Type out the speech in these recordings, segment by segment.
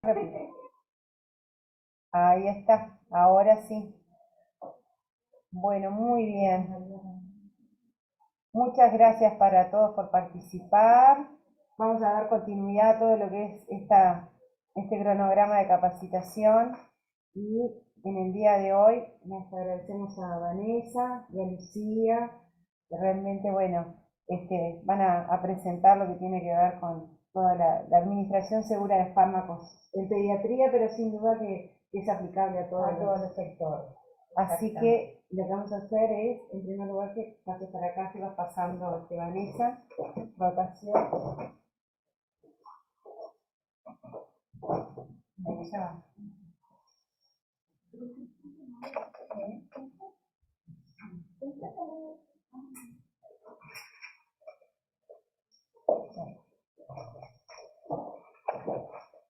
Repite. Ahí está, ahora sí. Bueno, muy bien. Muchas gracias para todos por participar. Vamos a dar continuidad a todo lo que es este cronograma de capacitación y en el día de hoy les agradecemos a Vanessa y a Lucía, que realmente, bueno, van a presentar lo que tiene que ver con toda la administración segura de fármacos en pediatría, pero sin duda que es aplicable a todos los sectores. Así que lo que vamos a hacer es, en primer lugar, que pases para acá, se vas pasando Vanessa, rotación. Ahí ya va.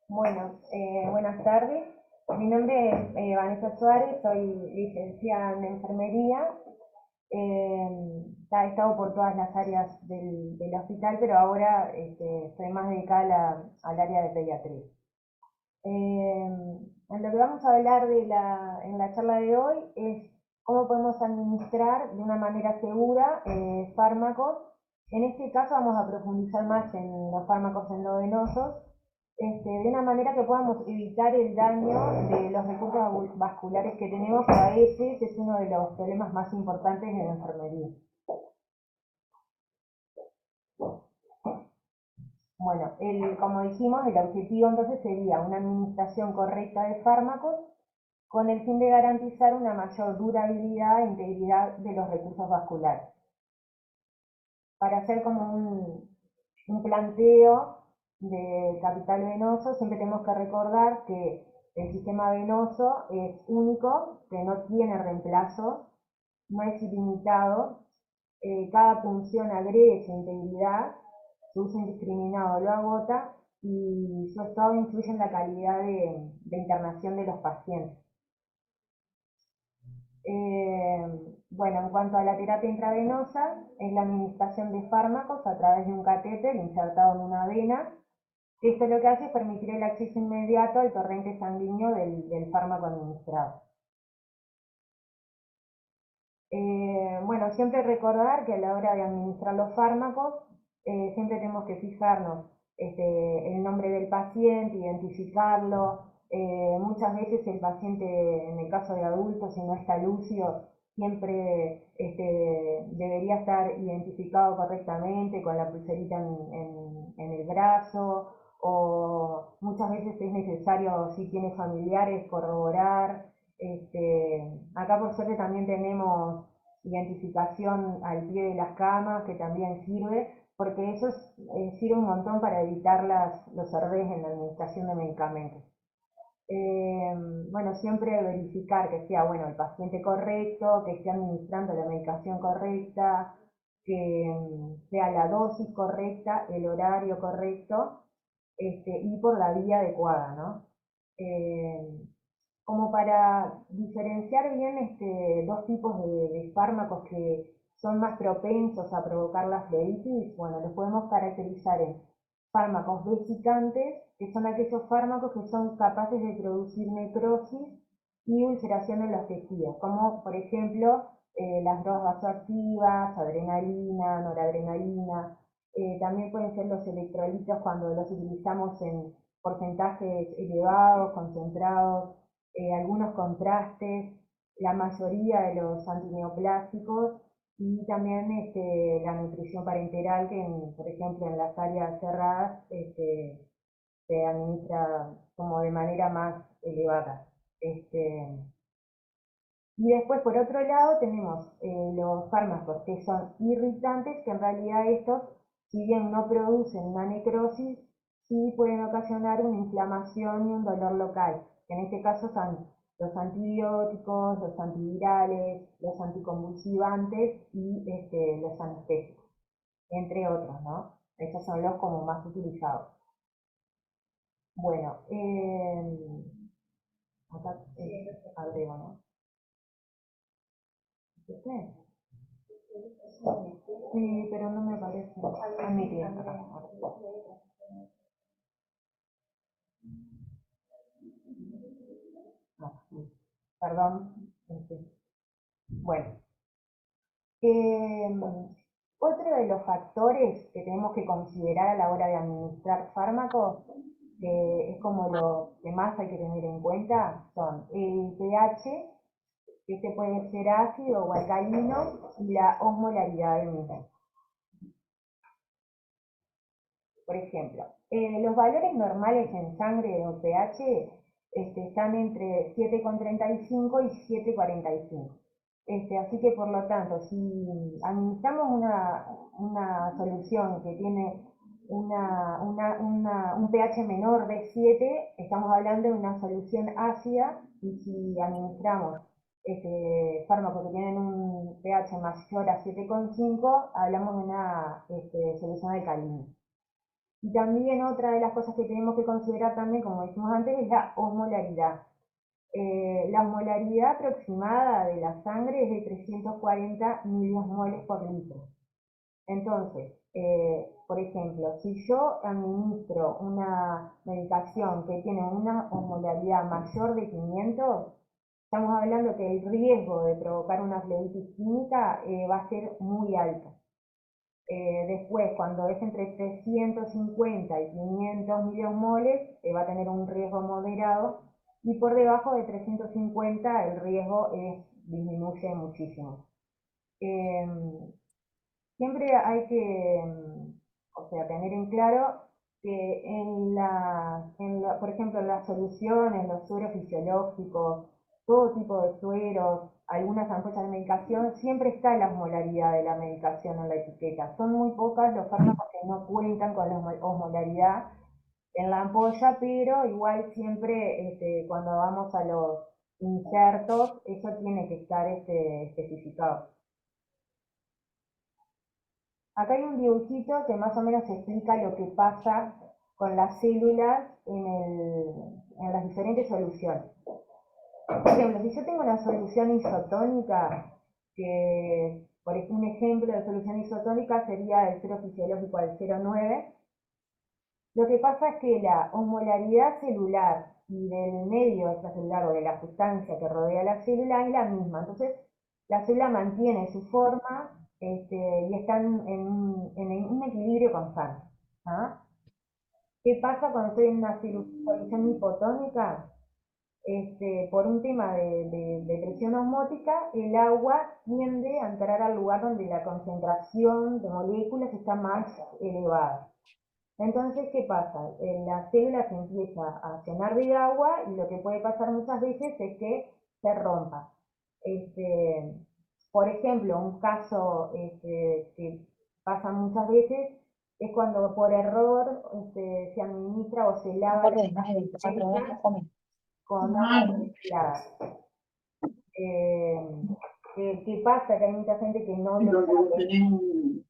Bueno, buenas tardes. Mi nombre es Vanessa Suárez, soy licenciada en enfermería. He estado por todas las áreas del hospital, pero ahora estoy más dedicada al área de pediatría. En lo que vamos a hablar en la charla de hoy es cómo podemos administrar de una manera segura fármacos. En este caso vamos a profundizar más en los fármacos endovenosos, de una manera que podamos evitar el daño de los recursos vasculares que tenemos, que a veces es uno de los problemas más importantes de la enfermería. Bueno, como dijimos, el objetivo entonces sería una administración correcta de fármacos con el fin de garantizar una mayor durabilidad e integridad de los recursos vasculares. Para hacer como un planteo del capital venoso, siempre tenemos que recordar que el sistema venoso es único, que no tiene reemplazo, no es ilimitado, cada punción agrega su integridad, su uso indiscriminado lo agota y su estado influye en la calidad de internación de los pacientes. Bueno, en cuanto a la terapia intravenosa, es la administración de fármacos a través de un catéter insertado en una vena. Esto lo que hace es permitir el acceso inmediato al torrente sanguíneo del fármaco administrado. Bueno, siempre recordar que a la hora de administrar los fármacos, siempre tenemos que fijarnos el nombre del paciente, identificarlo. Muchas veces el paciente, en el caso de adultos, si no está lúcido, siempre debería estar identificado correctamente con la pulserita en el brazo, o muchas veces es necesario, si tiene familiares, corroborar. Acá por suerte también tenemos identificación al pie de las camas, que también sirve, porque eso sirve un montón para evitar los errores en la administración de medicamentos. Bueno, siempre verificar que sea el paciente correcto, que esté administrando la medicación correcta, que sea la dosis correcta, el horario correcto, y por la vía adecuada, ¿no? Como para diferenciar bien dos tipos de fármacos que son más propensos a provocar la flebitis, bueno, los podemos caracterizar en fármacos vesicantes, que son aquellos fármacos que son capaces de producir necrosis y ulceración en los tejidos, como por ejemplo las drogas vasoactivas, adrenalina, noradrenalina. También pueden ser los electrolitos cuando los utilizamos en porcentajes elevados, concentrados, algunos contrastes, la mayoría de los antineoplásicos y también la nutrición parenteral que, por ejemplo, en las áreas cerradas se administra como de manera más elevada. Y después, por otro lado, tenemos los fármacos que son irritantes, que en realidad estos, si bien no producen una necrosis, sí pueden ocasionar una inflamación y un dolor local. En este caso son los antibióticos, los antivirales, los anticonvulsivantes y los anestésicos, entre otros, ¿no? Estos son los como más utilizados. Bueno, acá agrego, ¿no? Sí, pero no me parece admitir. perdón. Bueno, otro de los factores que tenemos que considerar a la hora de administrar fármacos, que es como lo que más hay que tener en cuenta, son el pH, que este puede ser ácido o alcalino, y la osmolaridad del mismo. Por ejemplo, los valores normales en sangre de un pH están entre 7,35 y 7,45. Así que por lo tanto, si administramos una solución que tiene un pH menor de 7, estamos hablando de una solución ácida, y si administramos fármacos que tienen un pH mayor a 7,5, hablamos de una solución alcalina. Y también otra de las cosas que tenemos que considerar también, como dijimos antes, es la osmolaridad. La osmolaridad aproximada de la sangre es de 340 miliosmoles por litro. Entonces, por ejemplo, si yo administro una medicación que tiene una osmolaridad mayor de 500, estamos hablando que el riesgo de provocar una flebitis química va a ser muy alto. Después, cuando es entre 350 y 500 miliosmoles, va a tener un riesgo moderado, y por debajo de 350 el riesgo disminuye muchísimo. Siempre hay que, o sea, tener en claro que por ejemplo, en las soluciones, los sueros fisiológicos, todo tipo de sueros, algunas ampollas de medicación, siempre está la osmolaridad de la medicación en la etiqueta. Son muy pocas los fármacos que no cuentan con la osmolaridad en la ampolla, pero igual siempre cuando vamos a los insertos, eso tiene que estar especificado. Acá hay un dibujito que más o menos explica lo que pasa con las células en las diferentes soluciones. Por ejemplo, si yo tengo una solución isotónica, por un ejemplo de solución isotónica sería el suero fisiológico al 0,9, lo que pasa es que la osmolaridad celular y del medio extracelular o de la sustancia que rodea la célula es la misma. Entonces, la célula mantiene su forma y están en un equilibrio constante. ¿Ah? ¿Qué pasa cuando estoy en una solución hipotónica? Por un tema de presión osmótica, el agua tiende a entrar al lugar donde la concentración de moléculas está más elevada. Entonces, ¿qué pasa? La célula se empieza a llenar de agua, y lo que puede pasar muchas veces es que se rompa. Por ejemplo, un caso que pasa muchas veces es cuando por error se administra o se lava con agua destilada. ¿Qué pasa? Que hay mucha gente que no lo sabe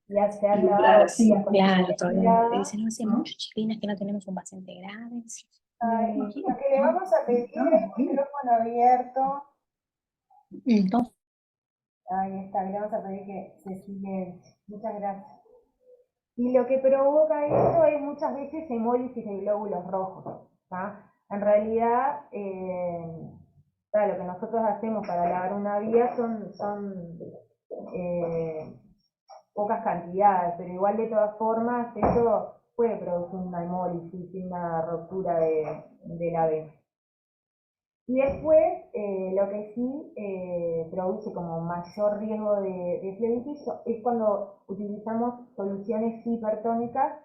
y hace lavado Claro, todavía dicen, no hace mucho, chiquinas, que no tenemos un paciente grave. Lo que le vamos a pedir es el micrófono abierto. Entonces, Ahí está, le vamos a pedir que se silencie. Muchas gracias. Y lo que provoca esto es muchas veces hemólisis de glóbulos rojos. ¿Tá? En realidad, lo que nosotros hacemos para lavar una vía son pocas cantidades, pero igual de todas formas eso puede producir una hemólisis y una ruptura de la vena. Y después, lo que sí produce como mayor riesgo de flebitis es cuando utilizamos soluciones hipertónicas,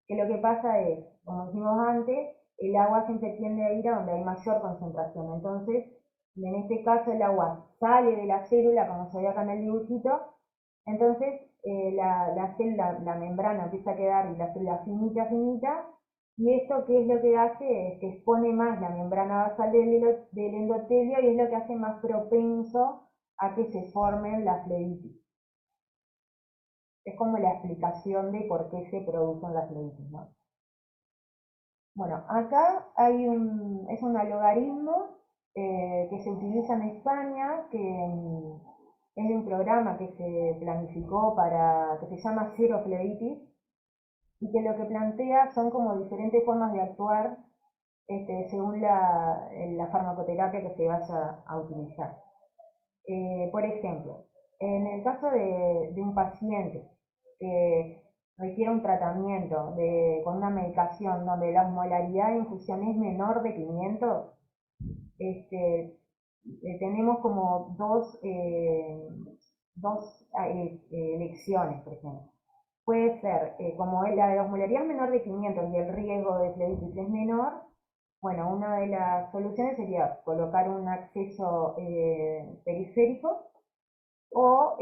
que lo que pasa es, como dijimos antes, el agua siempre tiende a ir a donde hay mayor concentración. Entonces, en este caso el agua sale de la célula, como se ve acá en el dibujito, entonces la célula, la membrana empieza a quedar, y la célula finita, finita, y esto, ¿qué es lo que hace? Es que expone más la membrana basal del endotelio, y es lo que hace más propenso a que se formen las flebitis. Es como la explicación de por qué se producen las flebitis, ¿no? Bueno, acá es un logaritmo que se utiliza en España, que es de un programa que se planificó que se llama Zero Flebitis, y que lo que plantea son como diferentes formas de actuar según la farmacoterapia que se vaya a utilizar. Por ejemplo, en el caso de un paciente que requiere un tratamiento con una medicación donde la osmolaridad de infusión es menor de 500, tenemos como dos elecciones, por ejemplo. Puede ser, como la osmolaridad menor de 500 y el riesgo de flebitis es menor, bueno, una de las soluciones sería colocar un acceso periférico, o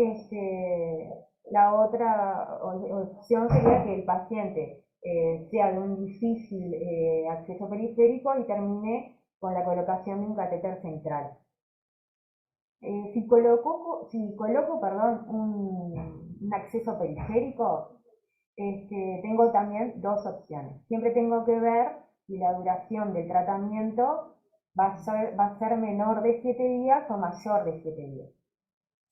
la otra opción sería que el paciente sea de un difícil acceso periférico y termine con la colocación de un catéter central. Si coloco, perdón, un acceso periférico, tengo también dos opciones. Siempre tengo que ver si la duración del tratamiento va a ser menor de 7 días o mayor de 7 días.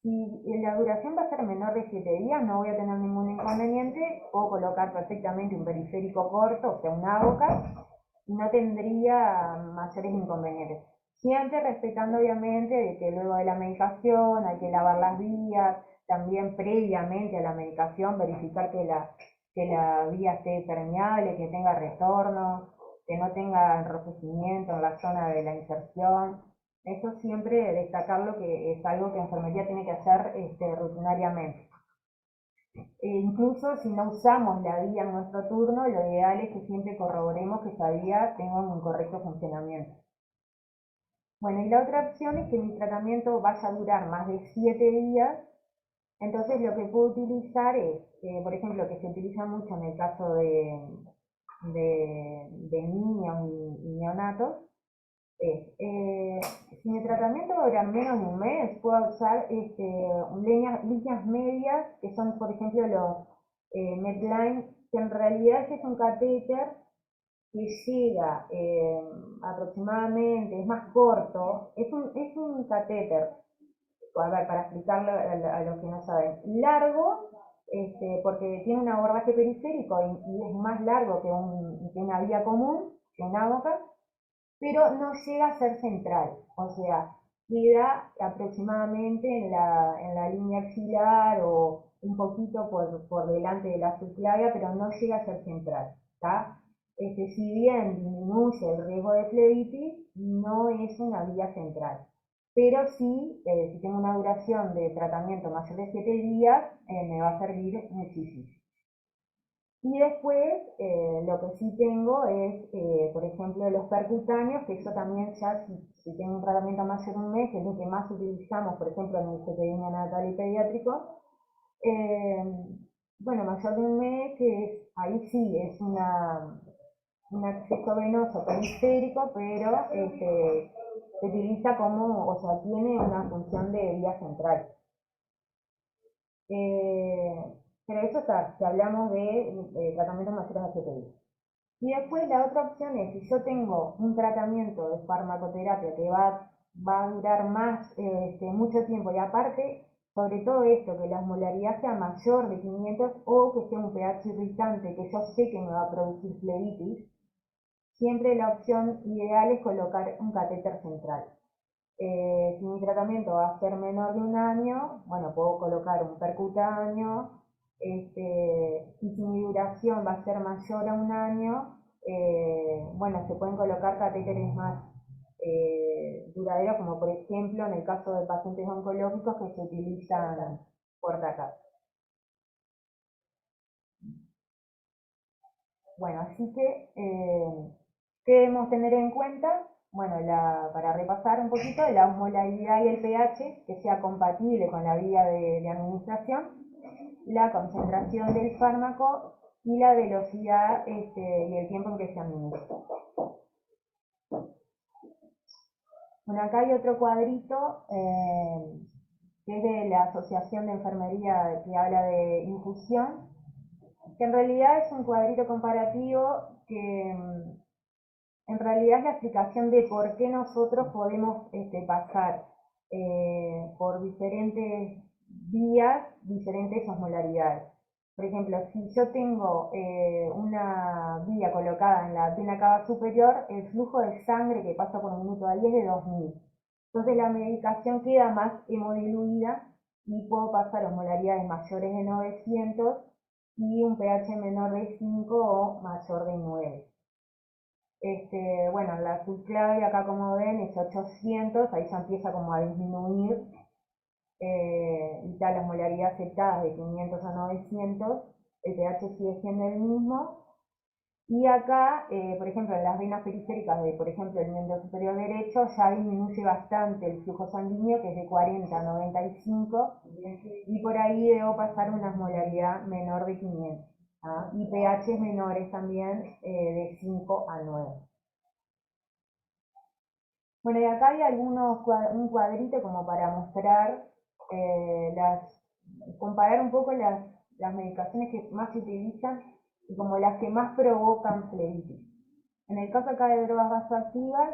Si la duración va a ser menor de 7 días, no voy a tener ningún inconveniente, puedo colocar perfectamente un periférico corto, o sea, un ABOCAS, y no tendría mayores inconvenientes. Siempre respetando obviamente de que luego de la medicación hay que lavar las vías, también previamente a la medicación verificar que la vía esté permeable, que tenga retorno, que no tenga enrojecimiento en la zona de la inserción. Eso siempre destacarlo, que es algo que enfermería tiene que hacer rutinariamente. Incluso si no usamos la vía en nuestro turno, lo ideal es que siempre corroboremos que esa vía tenga un correcto funcionamiento. Bueno, y la otra opción es que mi tratamiento vaya a durar más de 7 días, entonces lo que puedo utilizar es, por ejemplo, que se utiliza mucho en el caso de niños y neonatos, si mi tratamiento va a durar menos de un mes, puedo usar líneas medias, que son, por ejemplo, los Medline, que en realidad es un catéter que llega aproximadamente, es más corto, es un catéter, a ver, para explicarlo a los que no saben, largo, porque tiene un abordaje periférico y es más largo que una vía común, que una boca, pero no llega a ser central, o sea, queda aproximadamente en la línea axilar o un poquito por delante de la subclavia, pero no llega a ser central, ¿está? Si bien disminuye el riesgo de flebitis, no es una vía central, pero sí, si tengo una duración de tratamiento mayor de 7 días, me va a servir muchísimo. Y después, lo que sí tengo es, por ejemplo, los percutáneos, que eso también ya, si tengo un tratamiento mayor de un mes, que es lo que más utilizamos, por ejemplo, en el CTI neonatal y pediátrico, bueno, mayor de un mes, ahí sí, es un acceso venoso periférico, pero se utiliza como, o sea, tiene una función de vía central. Pero eso está, si hablamos de tratamientos mayores a 7 días. Y después la otra opción es, si yo tengo un tratamiento de farmacoterapia que va a durar mucho tiempo, y aparte, sobre todo esto, que la osmolaridad sea mayor de 500 o que sea un pH irritante, que yo sé que me va a producir flebitis, siempre la opción ideal es colocar un catéter central. Si mi tratamiento va a ser menor de un año, bueno, puedo colocar un percutáneo, y si mi duración va a ser mayor a un año, bueno, se pueden colocar catéteres más duraderos, como por ejemplo en el caso de pacientes oncológicos que se utilizan portacap. Bueno, así que, ¿qué debemos tener en cuenta? Bueno, para repasar un poquito, la osmolaridad y el pH, que sea compatible con la vía de administración, la concentración del fármaco y la velocidad y el tiempo en que se administra. Bueno, acá hay otro cuadrito que es de la Asociación de Enfermería, que habla de infusión, que en realidad es un cuadrito comparativo que en realidad es la explicación de por qué nosotros podemos pasar por diferentes vías, diferentes osmolaridades. Por ejemplo, si yo tengo una vía colocada en la vena cava superior, el flujo de sangre que pasa por minuto a 10 es de 2000. Entonces la medicación queda más hemodiluida y puedo pasar osmolaridades mayores de 900 y un pH menor de 5 o mayor de 9. Bueno, la subclavia acá como ven es 800, ahí ya empieza como a disminuir, y tal, la osmolaridad aceptada de 500 a 900, el pH sigue siendo el mismo. Y acá, por ejemplo, en las venas periféricas de, por ejemplo, el miembro superior derecho, ya disminuye bastante el flujo sanguíneo, que es de 40 a 95, y por ahí debo pasar una osmolaridad menor de 500. ¿Ah? Y pH menores también, de 5 a 9. Bueno, y acá hay un cuadrito como para mostrar, comparar un poco las medicaciones que más se utilizan y como las que más provocan flebitis. En el caso acá de drogas vasoactivas,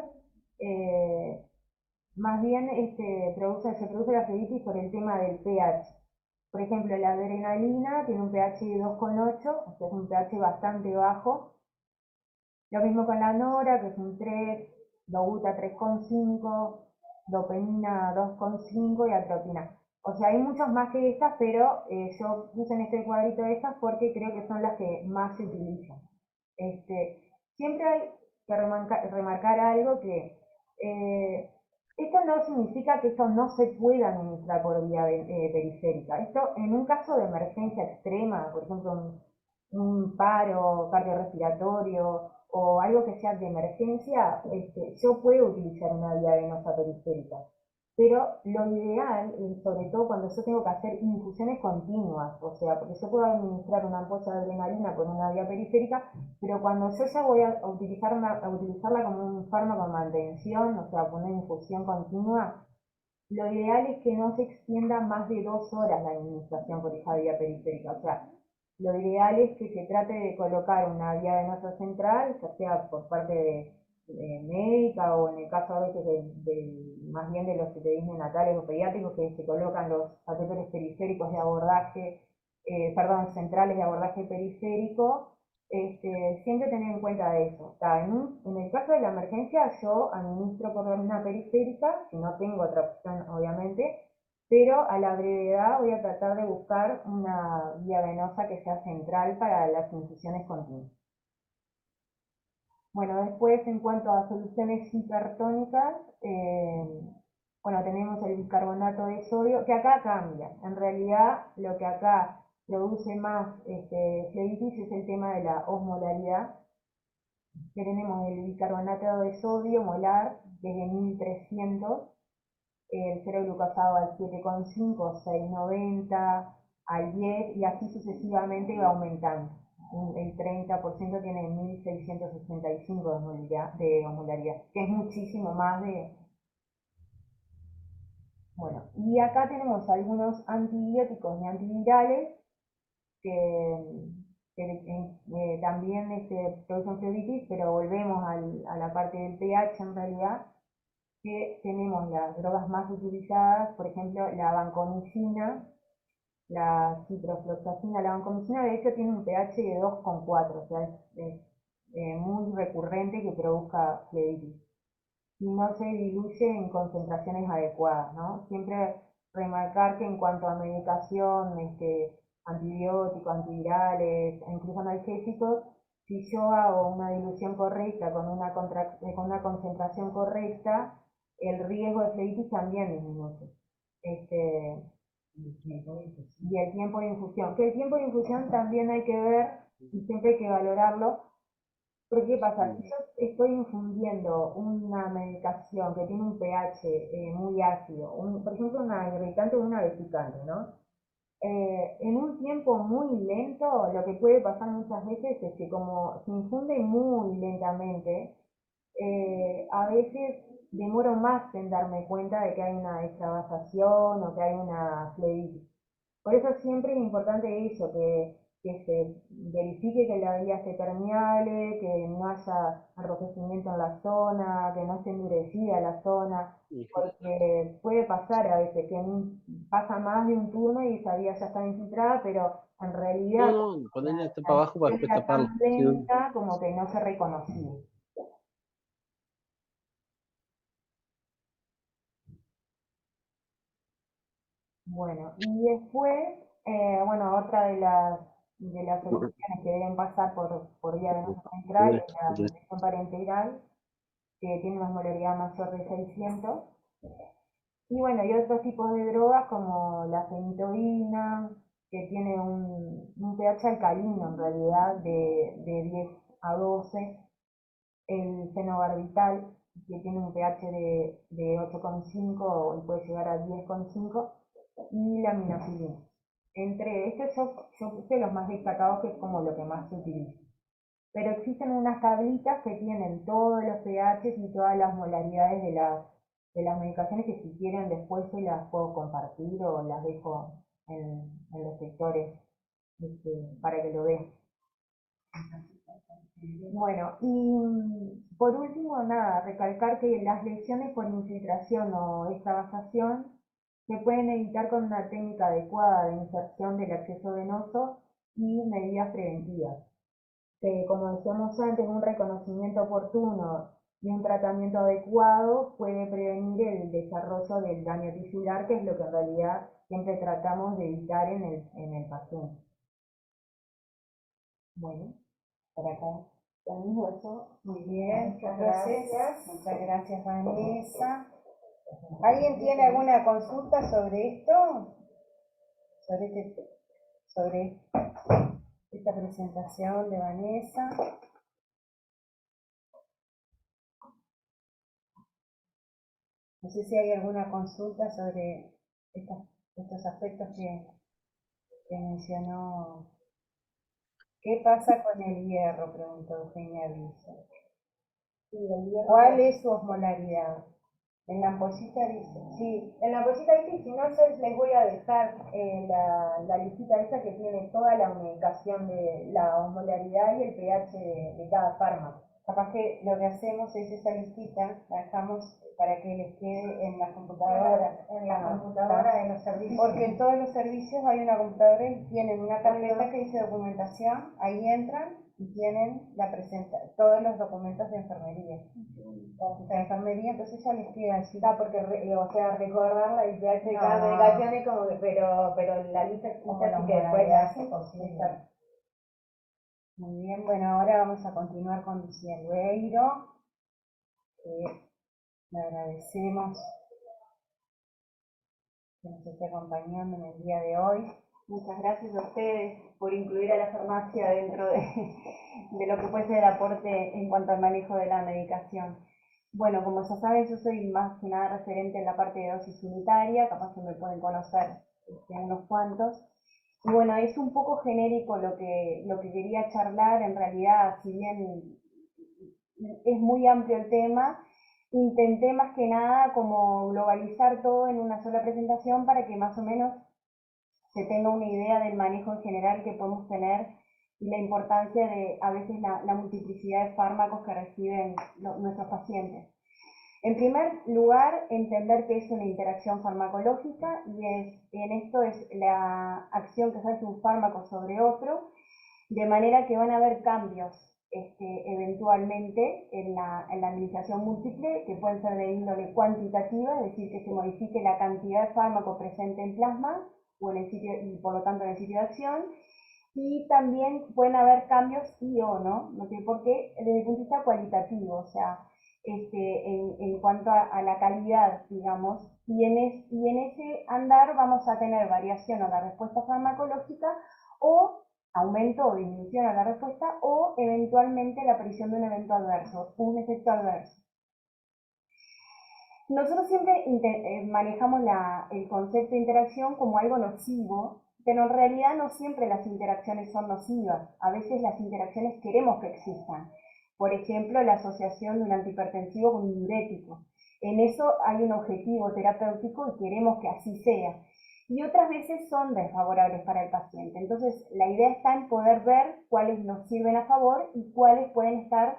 eh, más bien se produce la flebitis por el tema del pH. Por ejemplo, la adrenalina tiene un pH de 2,8, o sea, es un pH bastante bajo. Lo mismo con la nora, que es un 3, dobuta 3,5, dopamina 2,5 y atropina. O sea, hay muchas más que estas, pero yo puse en este cuadrito estas porque creo que son las que más se utilizan. Siempre hay que remarcar algo que esto no significa que esto no se pueda administrar por vía periférica. Esto en un caso de emergencia extrema, por ejemplo un paro cardiorrespiratorio o algo que sea de emergencia, yo puedo utilizar una vía venosa periférica. Pero lo ideal, sobre todo cuando yo tengo que hacer infusiones continuas, o sea, porque yo puedo administrar una ampolla de adrenalina por una vía periférica, pero cuando yo ya voy a utilizarla como un fármaco de mantención, o sea, poner infusión continua, lo ideal es que no se extienda más de 2 horas la administración por esa vía periférica. O sea, lo ideal es que se trate de colocar una vía venosa central, ya sea por parte de médica o en el caso a veces más bien de los neonatales o pediátricos, que se colocan los catéteres periféricos de abordaje, perdón, centrales de abordaje periférico. Siempre tener en cuenta eso. En el caso de la emergencia, yo administro por una periférica, si no tengo otra opción, obviamente, pero a la brevedad voy a tratar de buscar una vía venosa que sea central para las infusiones continuas. Bueno, después en cuanto a soluciones hipertónicas, bueno, tenemos el bicarbonato de sodio, que acá cambia. En realidad, lo que acá produce más flebitis es el tema de la osmolaridad, que tenemos el bicarbonato de sodio molar desde 1300, el 0-glucosado al 7,5, 6,90, al 10 y así sucesivamente va aumentando. El 30% tiene 1665 de osmolaridad, que es muchísimo más de... Bueno, y acá tenemos algunos antibióticos y antivirales que, también producen flebitis, pero volvemos a la parte del pH en realidad, que tenemos las drogas más utilizadas, por ejemplo, la vancomicina, la ciprofloxacina. La vancomicina de hecho tiene un pH de 2,4, o sea, es muy recurrente que produzca flebitis. Y no se diluye en concentraciones adecuadas, ¿no? Siempre remarcar que en cuanto a medicación, antibióticos, antivirales, e incluso analgésicos, si yo hago una dilución correcta con con una concentración correcta, el riesgo de flebitis también disminuye. Y el tiempo de infusión. Que el tiempo de infusión también hay que ver y siempre hay que valorarlo. Porque ¿qué pasa? Si yo estoy infundiendo una medicación que tiene un pH muy ácido, por ejemplo una irritante o una vesicante, ¿no? En un tiempo muy lento, lo que puede pasar muchas veces es que como se infunde muy lentamente, a veces demoro más en darme cuenta de que hay una extravasación o que hay una flebitis. Por eso siempre es importante eso, que que se verifique que la vía esté permeable, que no haya enrojecimiento en la zona, que no esté endurecida la zona, porque puede pasar a veces que pasa más de un turno y esa vía ya está infiltrada, pero en realidad No, ponerle esto para la abajo para después era taparlo. tan Sí, lenta como que no se reconocía. Bueno, y después, bueno, otra de las soluciones que deben pasar por vía venosa central es la inyección parenteral, que tiene una osmolaridad mayor de 600. Y bueno, y otros tipos de drogas como la fenitoína, que tiene un pH alcalino en realidad de 10 a 12, el fenobarbital, que tiene un pH de 8,5 y puede llegar a 10,5, y la aminofilina. Entre estos yo puse los más destacados, que es como lo que más se utiliza. Pero existen unas tablitas que tienen todos los pHs y todas las molaridades de las medicaciones, que si quieren después se las puedo compartir o las dejo en los sectores para que lo vean. Bueno, y por último, nada, recalcar que las lesiones por infiltración o extravasación se pueden evitar con una técnica adecuada de inserción del acceso venoso y medidas preventivas, que como decíamos antes, un reconocimiento oportuno y un tratamiento adecuado puede prevenir el desarrollo del daño tisular, que es lo que en realidad siempre tratamos de evitar en el paciente. Bueno, por acá. Eso. Muy bien, muchas gracias. Muchas gracias, Vanessa. ¿Alguien tiene alguna consulta sobre esto? Sobre esta presentación de Vanessa. No sé si hay alguna consulta sobre estos aspectos que mencionó. ¿Qué pasa con el hierro?, preguntó Eugenia Aviso. Sí, el hierro. ¿Cuál es su osmolaridad? En la ampollita dice. Sí, en la ampollita dice, si no, yo les voy a dejar la listita esa que tiene toda la medicación de la osmolaridad y el pH de cada fármaco. Capaz que lo que hacemos es esa listita, la dejamos para que les quede en la computadora. En la computadora de los servicios. Porque en todos los servicios hay una computadora y tienen una carpeta que dice documentación, ahí entran y tienen todos los documentos de enfermería. Entonces ya les queda así. Porque, o sea, recordar la pH de cada medicación es como que, pero la lista existe, así que después la hace posible. Muy bien, bueno, ahora vamos a continuar con Lucía Lueiro. Le agradecemos que nos esté acompañando en el día de hoy. Muchas gracias a ustedes por incluir a la farmacia dentro de lo que puede ser el aporte en cuanto al manejo de la medicación. Bueno, como ya saben, yo soy más que nada referente en la parte de dosis unitaria, capaz que me pueden conocer unos cuantos. Y bueno, es un poco genérico lo que quería charlar. En realidad, si bien es muy amplio el tema, intenté más que nada como globalizar todo en una sola presentación para que más o menos se tenga una idea del manejo en general que podemos tener y la importancia de a veces la multiplicidad de fármacos que reciben nuestros pacientes. En primer lugar, entender que es una interacción farmacológica y en esto es la acción que hace un fármaco sobre otro, de manera que van a haber cambios eventualmente en la administración múltiple, que pueden ser de índole cuantitativa, es decir, que se modifique la cantidad de fármaco presente en plasma o en el sitio, y por lo tanto en el sitio de acción, y también pueden haber cambios sí o no, no sé por qué, desde el punto de vista cualitativo, o sea, en cuanto a la calidad, digamos, y en ese andar vamos a tener variación a la respuesta farmacológica o aumento o disminución a la respuesta o eventualmente la aparición de un evento adverso, un efecto adverso. Nosotros siempre manejamos el concepto de interacción como algo nocivo, pero en realidad no siempre las interacciones son nocivas. A veces las interacciones queremos que existan. Por ejemplo, la asociación de un antihipertensivo con un diurético. En eso hay un objetivo terapéutico y queremos que así sea. y otras veces son desfavorables para el paciente. Entonces, la idea está en poder ver cuáles nos sirven a favor y cuáles pueden estar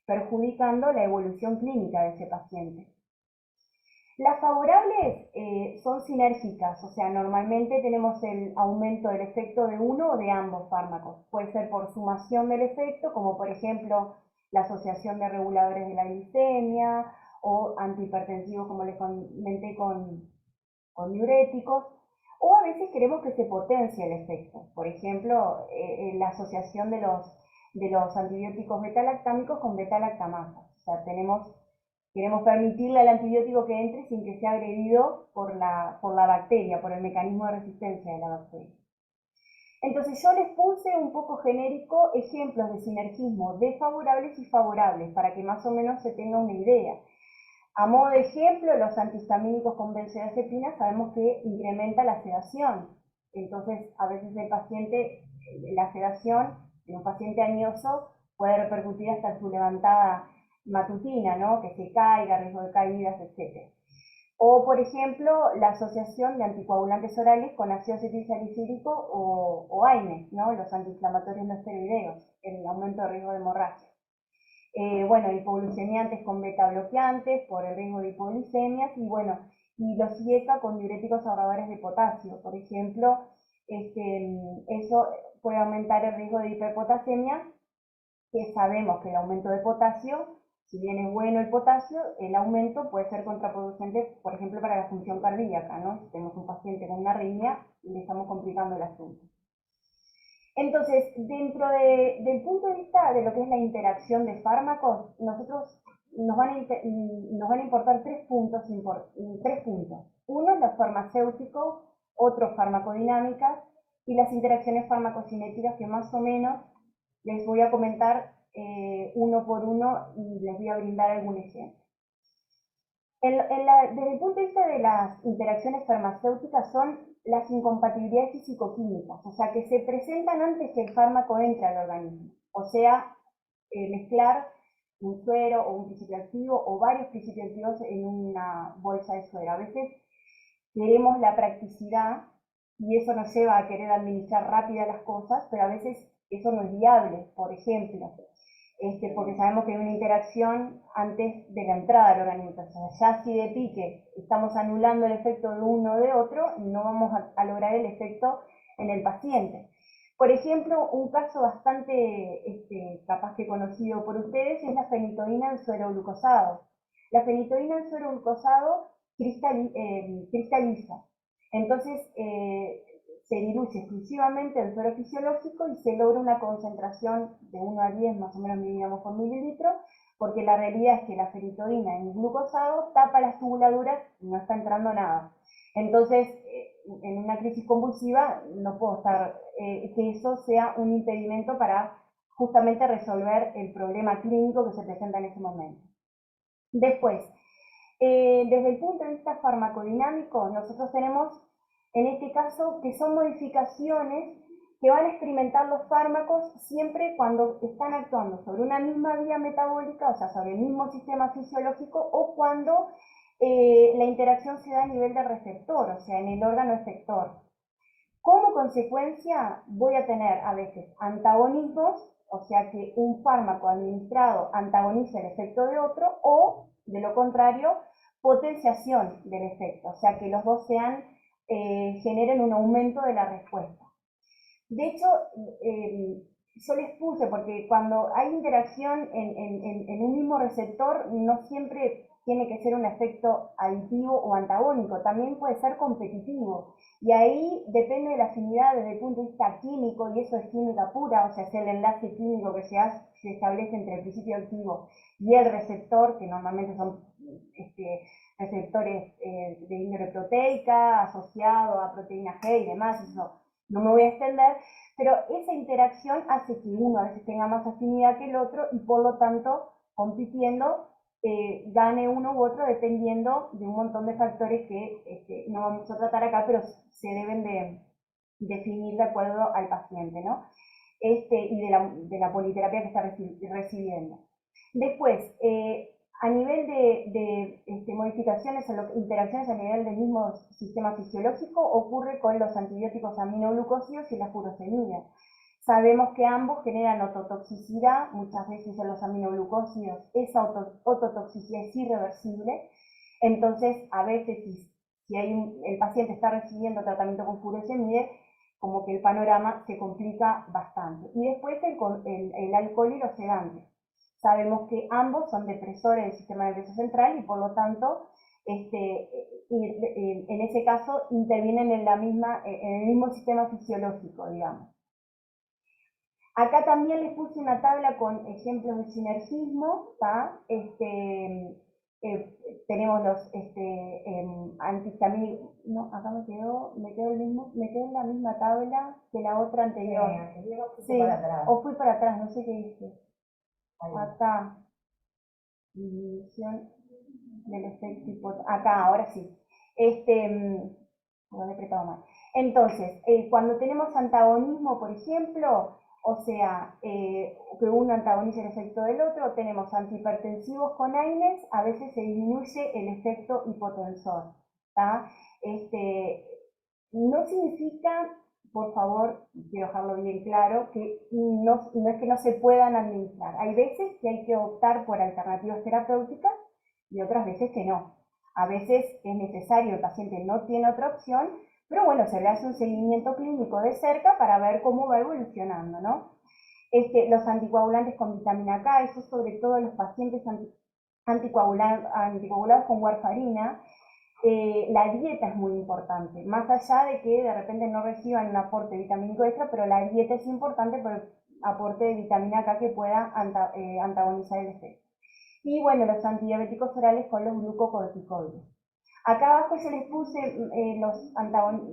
perjudicando la evolución clínica de ese paciente. Las favorables son sinérgicas, o sea, normalmente tenemos el aumento del efecto de uno o de ambos fármacos. Puede ser por sumación del efecto, como por ejemplo la asociación de reguladores de la glicemia o antihipertensivos, como les comenté con diuréticos, o a veces queremos que se potencie el efecto. Por ejemplo, la asociación de los antibióticos beta-lactámicos con beta-lactamasa. O sea, queremos permitirle al antibiótico que entre sin que sea agredido por la bacteria, por el mecanismo de resistencia de la bacteria. Entonces yo les puse un poco genérico ejemplos de sinergismo desfavorables y favorables para que más o menos se tenga una idea. A modo de ejemplo, los antihistamínicos con benzodiazepina sabemos que incrementa la sedación. Entonces, a veces la sedación en un paciente añoso puede repercutir hasta en su levantada matutina, ¿no? Que se caiga, riesgo de caídas, etc. O, por ejemplo, la asociación de anticoagulantes orales con ácido acetilsalicílico o AINES, ¿no? Los antiinflamatorios no esteroideos, el aumento de riesgo de hemorragia. Bueno, hipoglucemiantes con beta bloqueantes por el riesgo de hipoglicemias y bueno, y los IECA con diuréticos ahorradores de potasio, por ejemplo, eso puede aumentar el riesgo de hiperpotasemia, que sabemos que el aumento de potasio, si bien es bueno el potasio, el aumento puede ser contraproducente, por ejemplo, para la función cardíaca, ¿no? Si tenemos un paciente con una arritmia, le estamos complicando el asunto. Entonces, dentro del punto de vista de lo que es la interacción de fármacos, nos van a importar tres puntos. Uno es lo farmacéutico, otro farmacodinámicas y las interacciones farmacocinéticas que más o menos les voy a comentar uno por uno y les voy a brindar algún ejemplo. Desde el punto de vista de las interacciones farmacéuticas son las incompatibilidades físico-químicas, o sea, que se presentan antes que el fármaco entre al organismo. O sea, mezclar un suero o un principio activo o varios principios activos en una bolsa de suero. A veces queremos la practicidad y eso nos lleva a querer administrar rápidas las cosas, pero a veces eso no es viable, por ejemplo. Porque sabemos que hay una interacción antes de la entrada al organismo. O sea, ya si de pique estamos anulando el efecto de uno o de otro, no vamos a lograr el efecto en el paciente. Por ejemplo, un caso bastante capaz que conocido por ustedes es la fenitoína en suero glucosado. La fenitoína en suero glucosado cristaliza. Entonces, se diluye exclusivamente el suero fisiológico y se logra una concentración de 1 a 10 más o menos miligramos por mililitro, porque la realidad es que la fenitoína en glucosado tapa las tubuladuras y no está entrando nada. Entonces, en una crisis convulsiva no puedo estar, que eso sea un impedimento para justamente resolver el problema clínico que se presenta en ese momento. Después, desde el punto de vista farmacodinámico, nosotros tenemos en este caso que son modificaciones que van a experimentar los fármacos siempre cuando están actuando sobre una misma vía metabólica, o sea, sobre el mismo sistema fisiológico, o cuando la interacción se da a nivel de receptor, o sea, en el órgano efector. Como consecuencia, voy a tener a veces antagonismos, o sea, que un fármaco administrado antagoniza el efecto de otro, o, de lo contrario, potenciación del efecto, o sea, que los dos generen un aumento de la respuesta. De hecho, yo les puse, porque cuando hay interacción en un mismo receptor, no siempre tiene que ser un efecto aditivo o antagónico, también puede ser competitivo. Y ahí depende de la afinidad desde el punto de vista químico, y eso es química pura, o sea, es el enlace químico que se establece entre el principio activo y el receptor, que normalmente son receptores de índole proteica, asociado a proteína G y demás, eso no me voy a extender, pero esa interacción hace que uno a veces tenga más afinidad que el otro y por lo tanto, compitiendo, gane uno u otro dependiendo de un montón de factores que no vamos a tratar acá, pero se deben de definir de acuerdo al paciente, ¿no? Y de la politerapia que está recibiendo. Después, a nivel de modificaciones o interacciones a nivel del mismo sistema fisiológico ocurre con los antibióticos aminoglucósidos y la furosemida. Sabemos que ambos generan ototoxicidad, muchas veces en los aminoglucósidos esa ototoxicidad es irreversible, entonces a veces si el paciente está recibiendo tratamiento con furosemida, como que el panorama se complica bastante. Y después el alcohol y los sedantes. Sabemos que ambos son depresores del sistema nervioso central y por lo tanto, en ese caso, intervienen en el mismo sistema fisiológico, digamos. Acá también les puse una tabla con ejemplos de sinergismo, ¿tá? Tenemos los antihistamínicos. No, acá me quedó en la misma tabla que la otra anterior. Sí, o fui para atrás, no sé qué hice. Acá, disminución del efecto acá, ahora sí. Lo he apretado mal. Entonces, cuando tenemos antagonismo, por ejemplo, o sea, que uno antagoniza el efecto del otro, tenemos antihipertensivos con AINES, a veces se disminuye el efecto hipotensor. ¿Tá? No significa, por favor, quiero dejarlo bien claro, que no es que no se puedan administrar. Hay veces que hay que optar por alternativas terapéuticas y otras veces que no. A veces es necesario, el paciente no tiene otra opción, pero bueno, se le hace un seguimiento clínico de cerca para ver cómo va evolucionando, ¿no? Los anticoagulantes con vitamina K, eso sobre todo en los pacientes anticoagulados con warfarina. La dieta es muy importante, más allá de que de repente no reciban un aporte vitamínico extra, pero la dieta es importante por el aporte de vitamina K que pueda antagonizar el efecto. Y bueno, los antidiabéticos orales con los glucocorticoides. Acá abajo yo les puse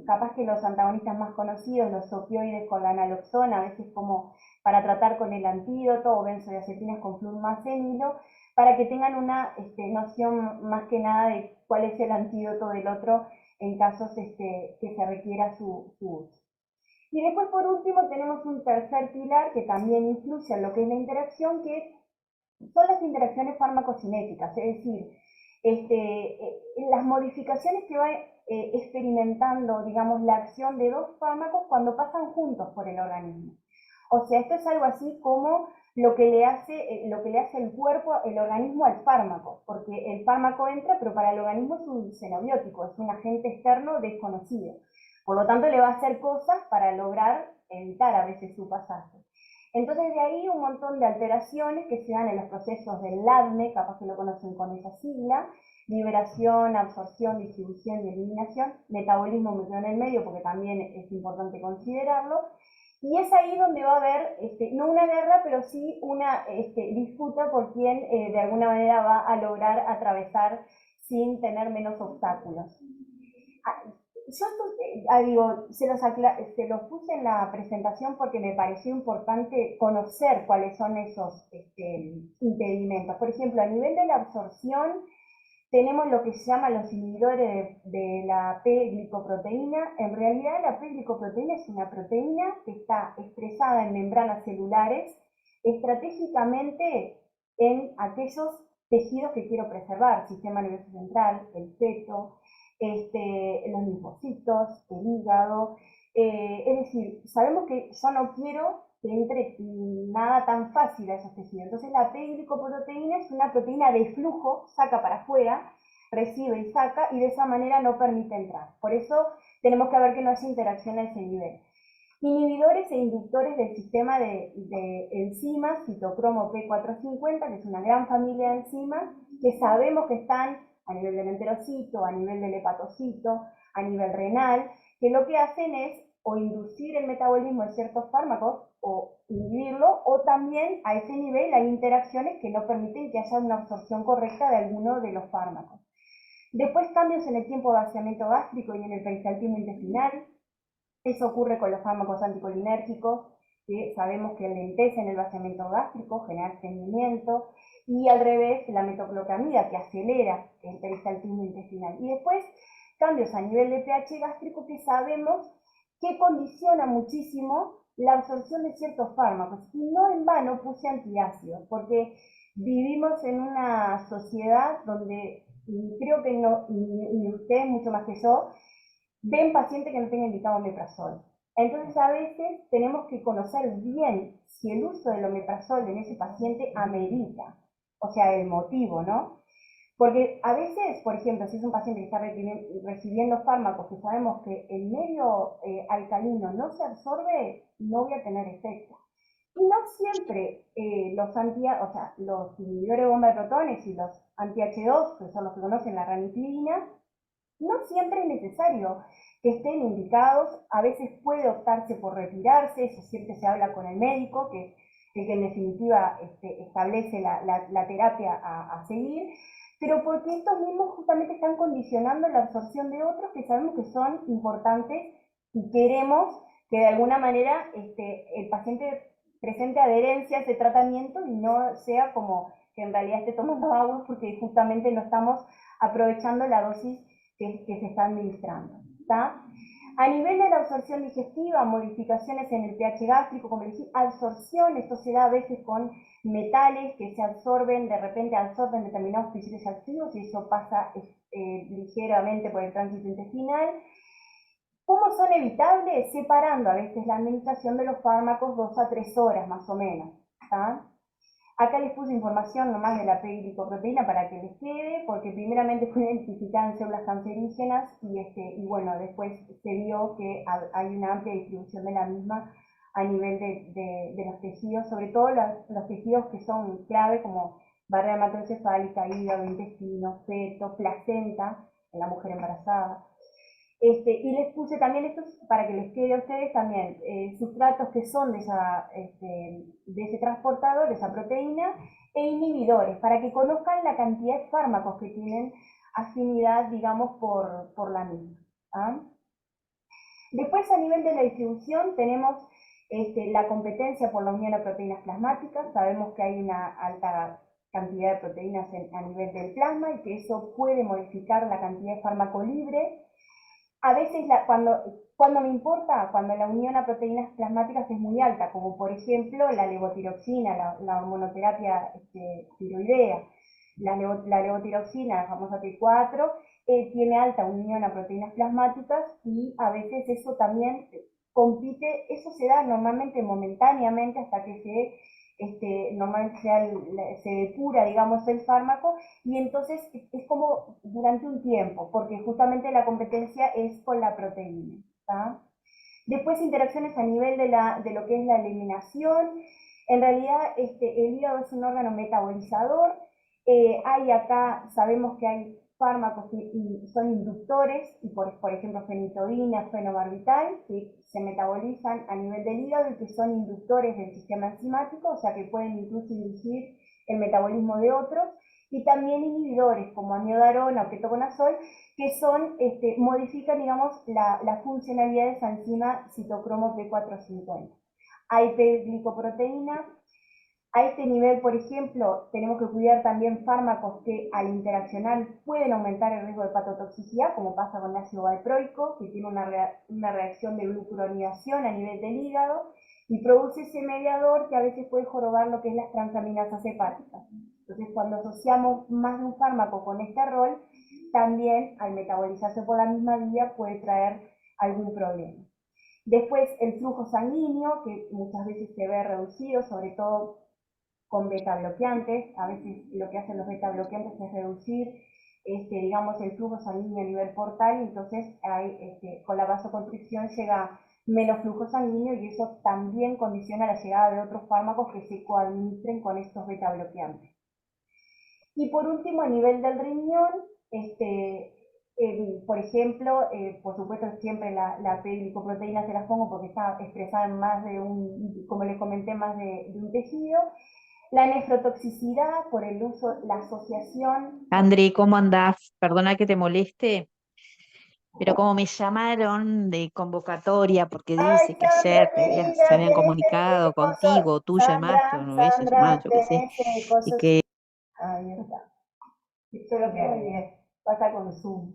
capaz que los antagonistas más conocidos, los opioides con la naloxona, a veces como para tratar con el antídoto, o benzodiazepinas con flunmazenilo, para que tengan una noción más que nada de cuál es el antídoto del otro en casos que se requiera su uso. Y después, por último, tenemos un tercer pilar que también influye en lo que es la interacción, que son las interacciones farmacocinéticas, es decir, las modificaciones que va experimentando, digamos, la acción de dos fármacos cuando pasan juntos por el organismo. O sea, esto es algo así como lo que le hace el cuerpo, el organismo al fármaco, porque el fármaco entra, pero para el organismo es un xenobiótico, es un agente externo desconocido. Por lo tanto, le va a hacer cosas para lograr evitar a veces su pasaje. Entonces, de ahí un montón de alteraciones que se dan en los procesos del LADME, capaz que lo conocen con esa sigla, liberación, absorción, distribución y eliminación, metabolismo me quedo en el medio porque también es importante considerarlo, y es ahí donde va a haber, no una guerra, pero sí una disputa por quién de alguna manera va a lograr atravesar sin tener menos obstáculos. Yo se los puse en la presentación porque me pareció importante conocer cuáles son esos impedimentos. Por ejemplo, a nivel de la absorción, tenemos lo que se llama los inhibidores de la P-glicoproteína. En realidad, la P-glicoproteína es una proteína que está expresada en membranas celulares estratégicamente en aquellos tejidos que quiero preservar, sistema nervioso central, el feto, los linfocitos, el hígado. Es decir, sabemos que yo no quiero que entre nada tan fácil a esos tejidos. Entonces la P-glicoproteína es una proteína de flujo, saca para afuera, recibe y saca, y de esa manera no permite entrar. Por eso tenemos que ver que no haya interacción a ese nivel. Inhibidores e inductores del sistema de enzimas, citocromo P450, que es una gran familia de enzimas, que sabemos que están a nivel del enterocito, a nivel del hepatocito, a nivel renal, que lo que hacen es o inducir el metabolismo de ciertos fármacos o inhibirlo, o también a ese nivel hay interacciones que no permiten que haya una absorción correcta de alguno de los fármacos. Después cambios en el tiempo de vaciamiento gástrico y en el peristaltismo intestinal. Eso ocurre con los fármacos anticolinérgicos, que sabemos que lentecen el vaciamiento gástrico, genera estreñimiento, y al revés, la metoclopramida, que acelera el peristaltismo intestinal. Y después, cambios a nivel de pH gástrico que sabemos que condiciona muchísimo la absorción de ciertos fármacos. Y no en vano puse antiácidos, porque vivimos en una sociedad donde y creo que no, y ustedes mucho más que yo, ven pacientes que no tengan indicado omeprazol. Entonces a veces tenemos que conocer bien si el uso del omeprazol en ese paciente amerita, o sea, el motivo, ¿no? Porque a veces, por ejemplo, si es un paciente que está recibiendo fármacos que sabemos que el medio alcalino no se absorbe, no voy a tener efecto. Y no siempre los inhibidores de bomba de protones y los anti-H2, que son los que conocen la ranitidina, no siempre es necesario que estén indicados, a veces puede optarse por retirarse, eso siempre se habla con el médico, que es el que en definitiva establece la terapia a seguir, pero porque estos mismos justamente están condicionando la absorción de otros que sabemos que son importantes y queremos que de alguna manera el paciente presente adherencia a ese tratamiento y no sea como que en realidad esté tomando agua porque justamente no estamos aprovechando la dosis que se está administrando. ¿Tá? A nivel de la absorción digestiva, modificaciones en el pH gástrico, como les dije, absorción, esto se da a veces con metales que se absorben, de repente absorben determinados principios activos y eso pasa ligeramente por el tránsito intestinal. ¿Cómo son evitables? Separando a veces la administración de los fármacos 2 a 3 horas más o menos. ¿Tá? Acá les puse información nomás de la P-glicoproteína para que les quede, porque primeramente fue identificada en células cancerígenas y bueno, después se vio que hay una amplia distribución de la misma a nivel de los tejidos, sobre todo los tejidos que son clave como barrera hematoencefálica, hígado, intestino, feto, placenta en la mujer embarazada. Y les puse también estos para que les quede a ustedes también sustratos que son de ese transportador, de esa proteína, e inhibidores, para que conozcan la cantidad de fármacos que tienen afinidad, digamos, por la misma. ¿Ah? Después, a nivel de la distribución, tenemos la competencia por la unión a proteínas plasmáticas. Sabemos que hay una alta cantidad de proteínas a nivel del plasma y que eso puede modificar la cantidad de fármaco libre. A veces, cuando me importa, cuando la unión a proteínas plasmáticas es muy alta, como por ejemplo la levotiroxina, la hormonoterapia tiroidea. La levotiroxina, la famosa T4, tiene alta unión a proteínas plasmáticas y a veces eso también compite, eso se da normalmente momentáneamente hasta que normalmente se depura, digamos, el fármaco y entonces es como durante un tiempo, porque justamente la competencia es con la proteína. ¿Tá? Después interacciones a nivel de lo que es la eliminación. En realidad el hígado es un órgano metabolizador. Hay acá, sabemos que hay fármacos que son inductores, y por ejemplo fenitoína, fenobarbital, que se metabolizan a nivel del hígado y que son inductores del sistema enzimático, o sea que pueden incluso inducir el metabolismo de otros, y también inhibidores como amiodarona o ketoconazol, que modifican, digamos, la funcionalidad de esa enzima citocromo P450. Hay P-glicoproteína. A este nivel, por ejemplo, tenemos que cuidar también fármacos que al interaccionar pueden aumentar el riesgo de hepatotoxicidad, como pasa con el ácido valproico, que tiene una reacción de glucuronidación a nivel del hígado y produce ese mediador que a veces puede jorobar lo que es las transaminasas hepáticas. Entonces, cuando asociamos más de un fármaco con este rol, también al metabolizarse por la misma vía puede traer algún problema. Después, el flujo sanguíneo, que muchas veces se ve reducido, sobre todo con beta bloqueantes. A veces lo que hacen los beta bloqueantes es reducir digamos, el flujo sanguíneo a nivel portal, y entonces con la vasoconstricción llega menos flujo sanguíneo y eso también condiciona la llegada de otros fármacos que se coadministren con estos beta bloqueantes. Y por último, a nivel del riñón, por ejemplo, por supuesto siempre la P-glicoproteína se las pongo porque está expresada en más de como les comenté, más de un tejido. La nefrotoxicidad por el uso, la asociación. André, ¿cómo andás? Perdona que te moleste, pero como me llamaron de convocatoria porque Ay, dice que Sandra, ayer querida, se habían tenés comunicado contigo, tú llamaste o no hubiese llamado, Sandra, yo qué sé, tenés y cosas. que Ahí está. Espero que bien. Pasa con Zoom.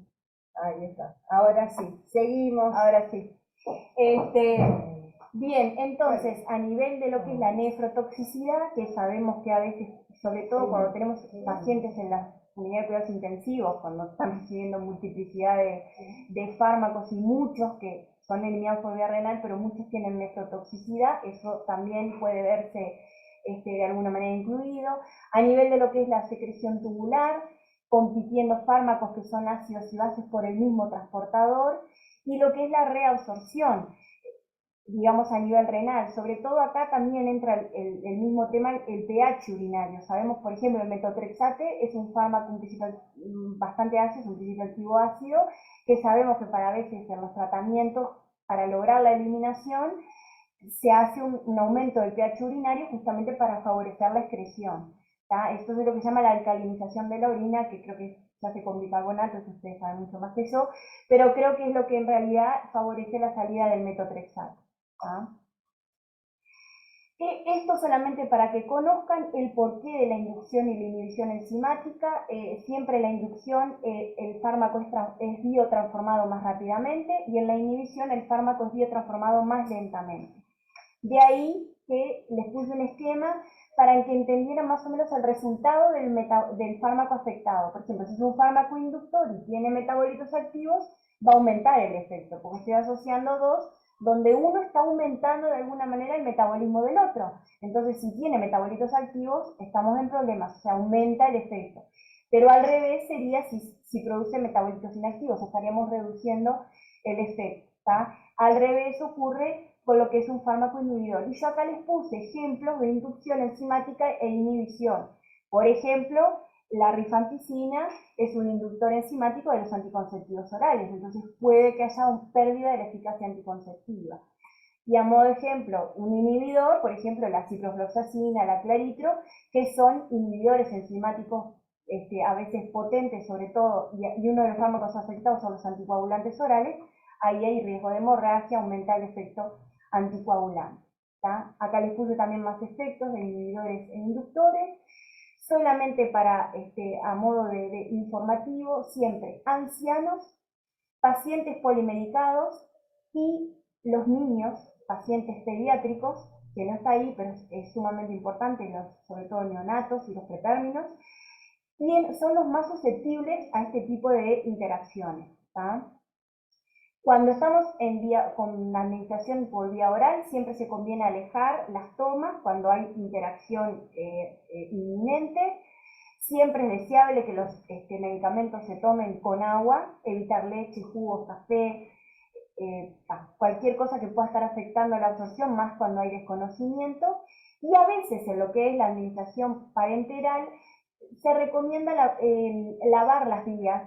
Ahí está. Ahora sí. Seguimos. Ahora sí. Bien, entonces, a nivel de lo que es la nefrotoxicidad, que sabemos que a veces, sobre todo cuando tenemos pacientes en las unidad de cuidados intensivos, cuando están recibiendo multiplicidad de fármacos y muchos que son eliminados por vía renal, pero muchos tienen nefrotoxicidad, eso también puede verse de alguna manera incluido. A nivel de lo que es la secreción tubular, compitiendo fármacos que son ácidos y bases por el mismo transportador, y lo que es la reabsorción, digamos a nivel renal. Sobre todo acá también entra el mismo tema, el pH urinario. Sabemos, por ejemplo, el metotrexate es un fármaco bastante ácido, es un principio activo ácido, que sabemos que para veces en los tratamientos, para lograr la eliminación, se hace un aumento del pH urinario justamente para favorecer la excreción. Esto es lo que se llama la alcalinización de la orina, que creo que se hace con bicarbonato, que ustedes saben mucho más que yo, pero creo que es lo que en realidad favorece la salida del metotrexato. Esto solamente para que conozcan el porqué de la inducción y la inhibición enzimática. Siempre en la inducción el fármaco es biotransformado más rápidamente y en la inhibición el fármaco es biotransformado más lentamente. De ahí que les puse un esquema para que entendieran más o menos el resultado del fármaco afectado. Por ejemplo, si es un fármaco inductor y tiene metabolitos activos, va a aumentar el efecto, porque estoy asociando dos, donde uno está aumentando de alguna manera el metabolismo del otro. Entonces, si tiene metabolitos activos, estamos en problemas, o sea, aumenta el efecto. Pero al revés sería si produce metabolitos inactivos, estaríamos reduciendo el efecto. Al revés ocurre con lo que es un fármaco inhibidor. Y yo acá les puse ejemplos de inducción enzimática e inhibición. Por ejemplo, la rifampicina es un inductor enzimático de los anticonceptivos orales, entonces puede que haya una pérdida de la eficacia anticonceptiva. Y a modo de ejemplo, un inhibidor, por ejemplo, la ciprofloxacina, la claritro, que son inhibidores enzimáticos a veces potentes, sobre todo, y uno de los fármacos afectados son los anticoagulantes orales. Ahí hay riesgo de hemorragia, aumenta el efecto anticoagulante. Acá les puse también más efectos de inhibidores e inductores. Solamente para, a modo de informativo, siempre ancianos, pacientes polimedicados y los niños, pacientes pediátricos, que no está ahí, pero es sumamente importante, sobre todo neonatos y los pretérminos, y son los más susceptibles a este tipo de interacciones. Cuando estamos con la administración por vía oral, siempre se conviene alejar las tomas cuando hay interacción inminente. Siempre es deseable que los medicamentos se tomen con agua, evitar leche, jugos, café, cualquier cosa que pueda estar afectando la absorción, más cuando hay desconocimiento. Y a veces en lo que es la administración parenteral, se recomienda lavar las vías,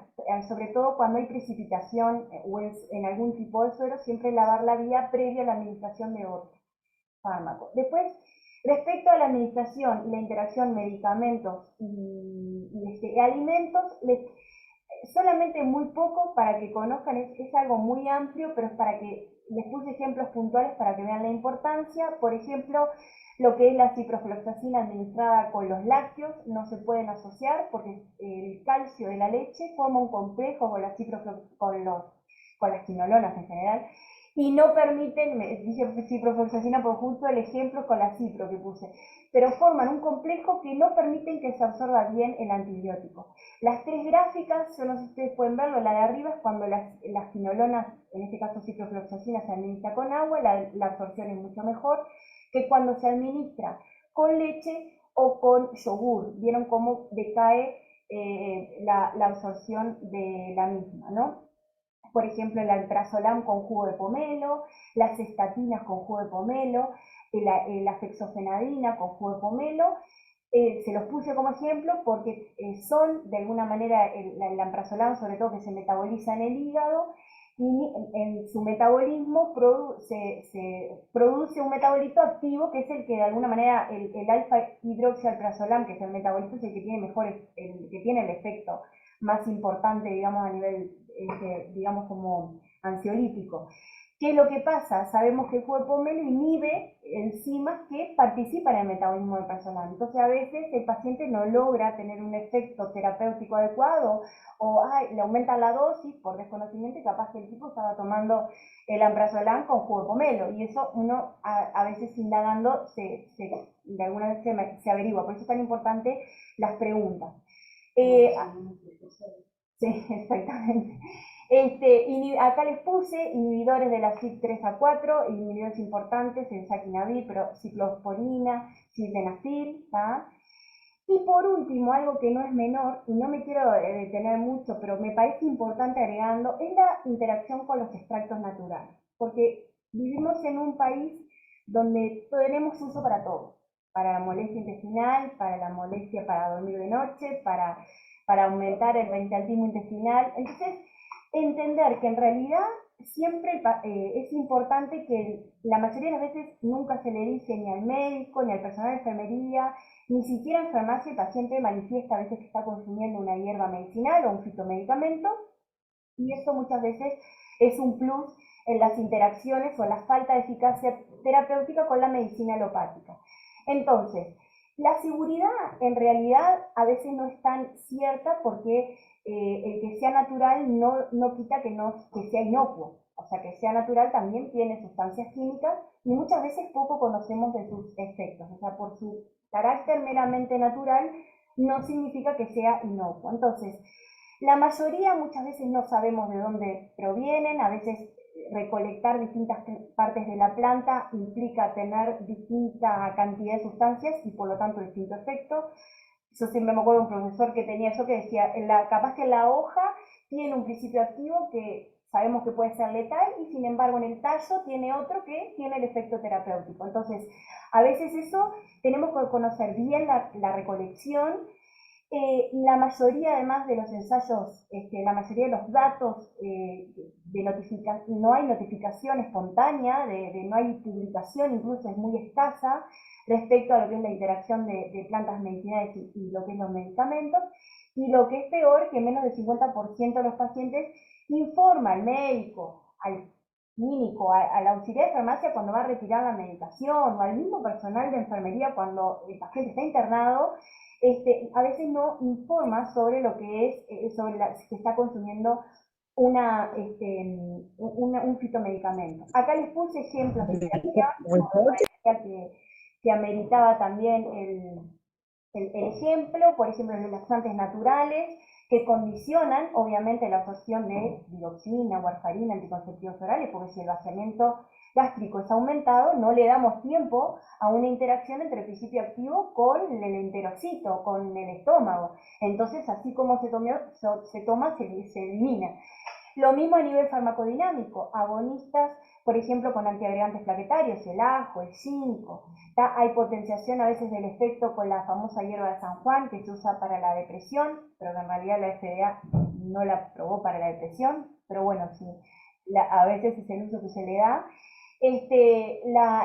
sobre todo cuando hay precipitación o en algún tipo de suero, siempre lavar la vía previa a la administración de otro fármaco. Después, respecto a la administración y la interacción medicamentos y alimentos, solamente muy poco para que conozcan, es algo muy amplio, pero es para que les puse ejemplos puntuales para que vean la importancia. Por ejemplo, lo que es la ciprofloxacina administrada con los lácteos no se pueden asociar porque el calcio de la leche forma un complejo con las quinolonas en general y no permiten, dije ciprofloxacina por justo el ejemplo con la cipro que puse, pero forman un complejo que no permiten que se absorba bien el antibiótico. Las tres gráficas, yo no sé si ustedes pueden verlo, la de arriba es cuando las quinolonas, en este caso ciprofloxacina, se administra con agua, la absorción es mucho mejor que cuando se administra con leche o con yogur. Vieron cómo decae la absorción de la misma, ¿no? Por ejemplo, el alprazolam con jugo de pomelo, las estatinas con jugo de pomelo, la fexofenadina con jugo de pomelo. Se los puse como ejemplo porque son, de alguna manera, el alprazolam, sobre todo que se metaboliza en el hígado, y en su metabolismo se produce un metabolito activo que es el que de alguna manera el alfa hidroxialprazolam, que es el metabolito, es el que tiene el que tiene el efecto más importante, digamos, a nivel, digamos, como ansiolítico. ¿Qué es lo que pasa? Sabemos que el jugo de pomelo inhibe enzimas que participan en el metabolismo del alprazolam. Entonces, a veces el paciente no logra tener un efecto terapéutico adecuado o le aumenta la dosis por desconocimiento y capaz que el tipo estaba tomando el alprazolam con jugo de pomelo. Y eso uno, a veces indagando, de alguna vez se averigua. Por eso es tan importante las preguntas. Eh, sí, exactamente. Acá les puse inhibidores de la CYP3A4, inhibidores importantes, el saquinavir, pero ciclosporina, sildenafil, ¿tá? Y por último, algo que no es menor, y no me quiero detener mucho, pero me parece importante agregando, es la interacción con los extractos naturales. Porque vivimos en un país donde tenemos uso para todo. Para la molestia intestinal, para la molestia para dormir de noche, para aumentar el reintentismo intestinal. Entonces, entender que en realidad siempre es importante que la mayoría de las veces nunca se le dice ni al médico, ni al personal de enfermería, ni siquiera en farmacia el paciente manifiesta a veces que está consumiendo una hierba medicinal o un fitomedicamento, y eso muchas veces es un plus en las interacciones o la falta de eficacia terapéutica con la medicina alopática. Entonces, la seguridad en realidad a veces no es tan cierta porque el que sea natural no quita que sea inocuo. O sea, que sea natural también tiene sustancias químicas y muchas veces poco conocemos de sus efectos. O sea, por su carácter meramente natural no significa que sea inocuo. Entonces, la mayoría muchas veces no sabemos de dónde provienen, a veces recolectar distintas partes de la planta implica tener distinta cantidad de sustancias y por lo tanto distinto efecto. Yo siempre me acuerdo de un profesor que tenía eso que decía, capaz que la hoja tiene un principio activo que sabemos que puede ser letal y sin embargo en el tallo tiene otro que tiene el efecto terapéutico. Entonces, a veces eso tenemos que conocer bien la recolección. La mayoría además de los ensayos, la mayoría de los datos no hay notificación espontánea, no hay publicación, incluso es muy escasa respecto a lo que es la interacción de plantas medicinales y lo que es los medicamentos. Y lo que es peor, que menos del 50% de los pacientes informa al médico, al clínico, al auxiliar de farmacia cuando va a retirar la medicación, o al mismo personal de enfermería cuando el paciente está internado, a veces no informa sobre lo que es, sobre si está consumiendo un fitomedicamento. Acá les puse ejemplos de terapia que ameritaba también el ejemplo, por ejemplo, los laxantes naturales, que condicionan, obviamente, la absorción de dioxina, warfarina, anticonceptivos orales, porque si el vaciamiento gástrico es aumentado, no le damos tiempo a una interacción entre el principio activo con el enterocito, con el estómago. Entonces, así como se toma, se elimina. Lo mismo a nivel farmacodinámico, agonistas, por ejemplo, con antiagregantes plaquetarios, el ajo, el zinco. Hay potenciación a veces del efecto con la famosa hierba de San Juan, que se usa para la depresión, pero que en realidad la FDA no la aprobó para la depresión, pero bueno, sí, a veces es el uso que se le da.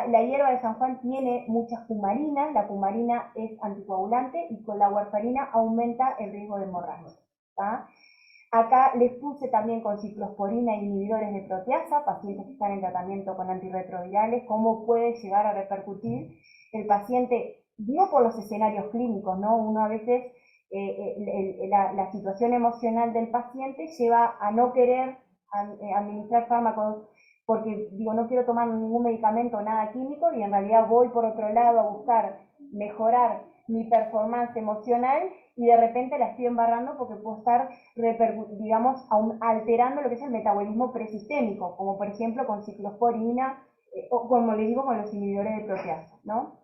La hierba de San Juan tiene muchas cumarinas, la cumarina es anticoagulante y con la warfarina aumenta el riesgo de hemorragia. Acá les puse también con ciclosporina inhibidores de proteasa, pacientes que están en tratamiento con antirretrovirales, cómo puede llegar a repercutir el paciente, digo por los escenarios clínicos, ¿no? Uno a veces, la situación emocional del paciente lleva a no querer administrar fármacos porque digo, no quiero tomar ningún medicamento, nada químico, y en realidad voy por otro lado a buscar mejorar mi performance emocional y de repente la estoy embarrando porque puedo estar, digamos, alterando lo que es el metabolismo presistémico, como por ejemplo con ciclosporina, o como les digo, con los inhibidores de proteasa, ¿no?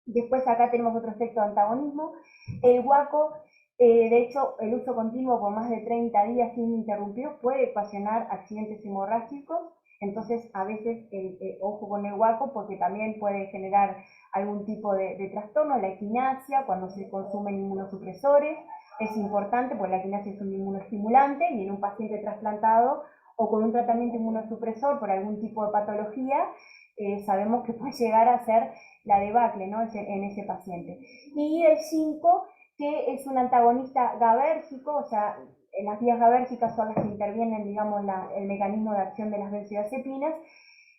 Después acá tenemos otro efecto de antagonismo. El guaco, de hecho, el uso continuo por más de 30 días ininterrumpidos puede ocasionar accidentes hemorrágicos. Entonces, a veces, ojo con el guaco, porque también puede generar algún tipo de trastorno, la equinacia, cuando se consumen inmunosupresores, es importante, porque la equinacia es un inmunoestimulante, y en un paciente trasplantado o con un tratamiento inmunosupresor por algún tipo de patología, sabemos que puede llegar a ser la debacle, ¿no? en ese paciente. Y el 5, que es un antagonista gabérgico, o sea, las vías gabérgicas son las que intervienen, digamos, el mecanismo de acción de las benzodiazepinas,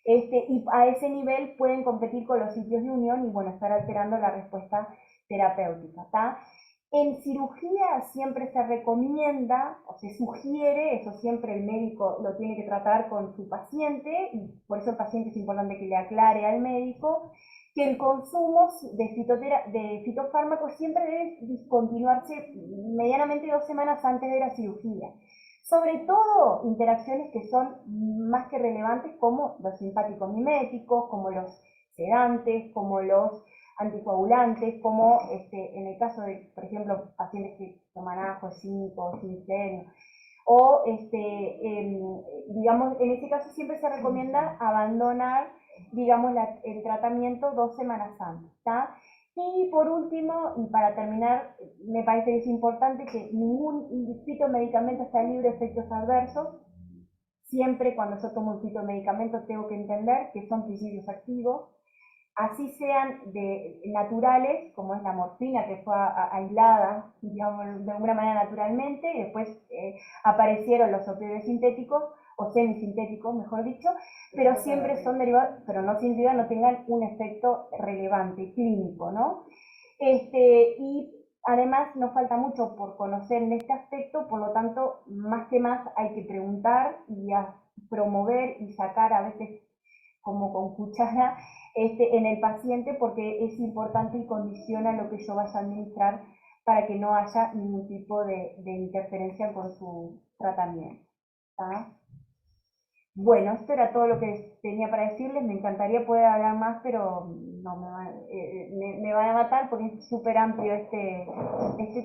y a ese nivel pueden competir con los sitios de unión y, bueno, estar alterando la respuesta terapéutica, ¿tá? En cirugía siempre se recomienda, o se sugiere, eso siempre el médico lo tiene que tratar con su paciente, y por eso el paciente es importante que le aclare al médico, que el consumo de fitofármacos siempre debe discontinuarse medianamente 2 semanas antes de la cirugía. Sobre todo interacciones que son más que relevantes como los simpáticos miméticos, como los sedantes, como los anticoagulantes, como en el caso de, por ejemplo, pacientes que toman ajo, zinco, cincleno, o digamos, en ese caso siempre se recomienda abandonar, digamos, el tratamiento 2 semanas antes, ¿está? Y por último, y para terminar, me parece que es importante que ningún fitomedicamento está libre de efectos adversos. Siempre cuando yo tomo un fitomedicamento tengo que entender que son principios activos, así sean naturales, como es la morfina, que fue aislada, digamos, de alguna manera naturalmente, y después aparecieron los opioides sintéticos, o semisintéticos, mejor dicho, pero siempre son derivados, pero no significa no tengan un efecto relevante, clínico, ¿no? Y además nos falta mucho por conocer en este aspecto, por lo tanto, más que más hay que preguntar y a promover y sacar a veces como con cuchara en el paciente, porque es importante y condiciona lo que yo vaya a administrar para que no haya ningún tipo de interferencia con su tratamiento. ¿Tá? Bueno, esto era todo lo que tenía para decirles. Me encantaría poder hablar más, pero no me van a matar porque es súper amplio este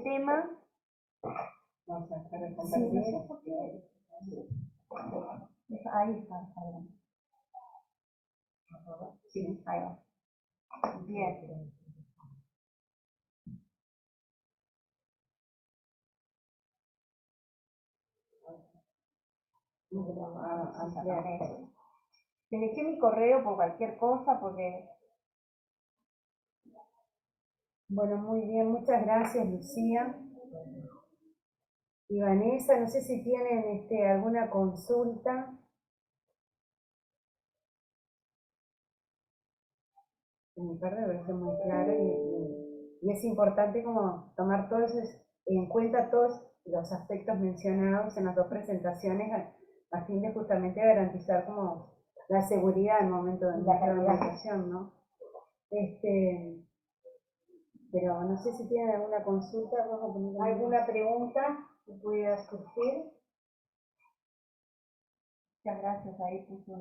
tema. Vamos a hacer el Sí, compartir. no sé por qué. Ahí está. Sí, ahí va. Bien. Te dejé mi correo por cualquier cosa, porque... Bueno, muy bien, muchas gracias, Lucía. Y Vanessa, no sé si tienen alguna consulta. En mi parte me parece muy claro y es importante como tomar todos en cuenta todos los aspectos mencionados en las dos presentaciones a fin de justamente garantizar como la seguridad al momento de la implementación, ¿no? Pero no sé si tienen alguna consulta, alguna pregunta que pudiera surgir. Muchas gracias, ahí puso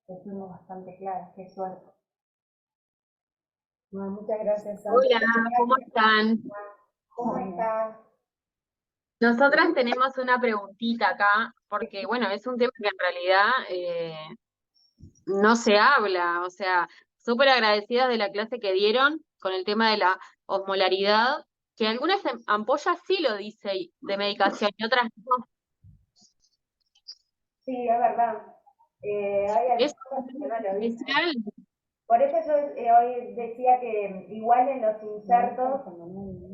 que fuimos bastante claras, qué suerte. Bueno, muchas gracias, Sandra. Hola, ¿cómo están? ¿Cómo estás? Nosotras tenemos una preguntita acá, porque bueno, es un tema que en realidad no se habla, o sea, súper agradecidas de la clase que dieron con el tema de la osmolaridad, que algunas ampollas sí lo dice de medicación y otras no. Sí, es verdad. Hay Es cosas que no lo dicen. especial. Por eso yo hoy decía que igual en los insertos,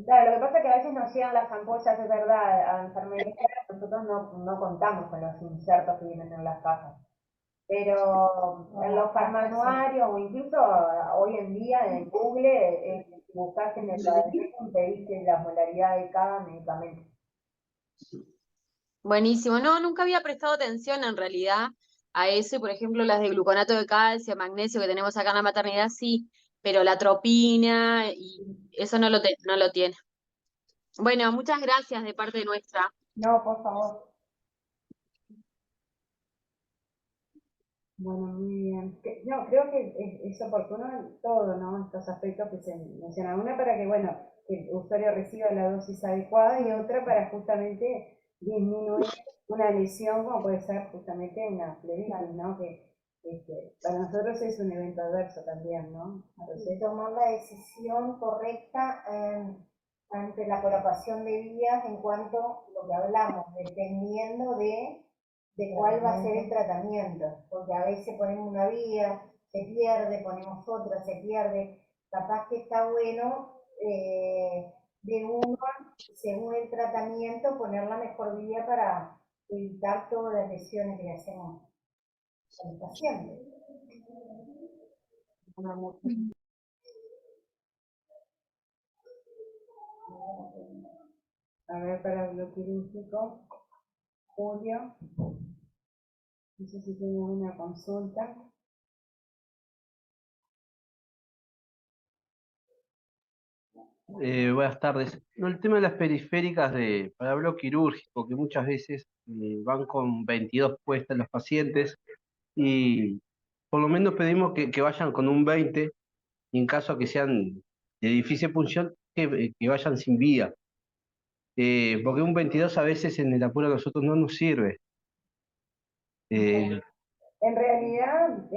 claro, lo que pasa es que a veces nos llegan las ampollas, es verdad, a enfermería, nosotros no contamos con los insertos que vienen en las cajas. Pero en los farmanuarios o incluso hoy en día en Google, buscas en el padecimiento, te dice la molaridad de cada medicamento. Buenísimo. No, nunca había prestado atención en realidad a eso, y por ejemplo las de gluconato de calcio, magnesio que tenemos acá en la maternidad, sí, pero la atropina y eso no lo tiene. Bueno, muchas gracias de parte nuestra. No, por favor. Bueno, muy bien. No, creo que es oportuno todo, ¿no? Estos aspectos que se mencionan. Una para que, bueno, el usuario reciba la dosis adecuada y otra para justamente disminuir una lesión como puede ser justamente una flebitis, ¿no? Que para nosotros es un evento adverso también, ¿no? Entonces, tomar la decisión correcta ante la colocación de vías en cuanto a lo que hablamos, dependiendo de cuál va a ser el tratamiento, porque a veces ponemos una vía, se pierde, ponemos otra, se pierde, capaz que está bueno de uno, según el tratamiento, poner la mejor vía para evitar todas las lesiones que le hacemos al paciente. A ver, para lo quirúrgico, Julio, no sé si tiene una consulta. Buenas tardes. No, el tema de las periféricas para bloque quirúrgico, que muchas veces van con 22 puestas los pacientes y por lo menos pedimos que vayan con un 20 y en caso que sean de difícil punción, que vayan sin vía. Porque un 22 a veces en el apuro a nosotros no nos sirve. Eh, En realidad,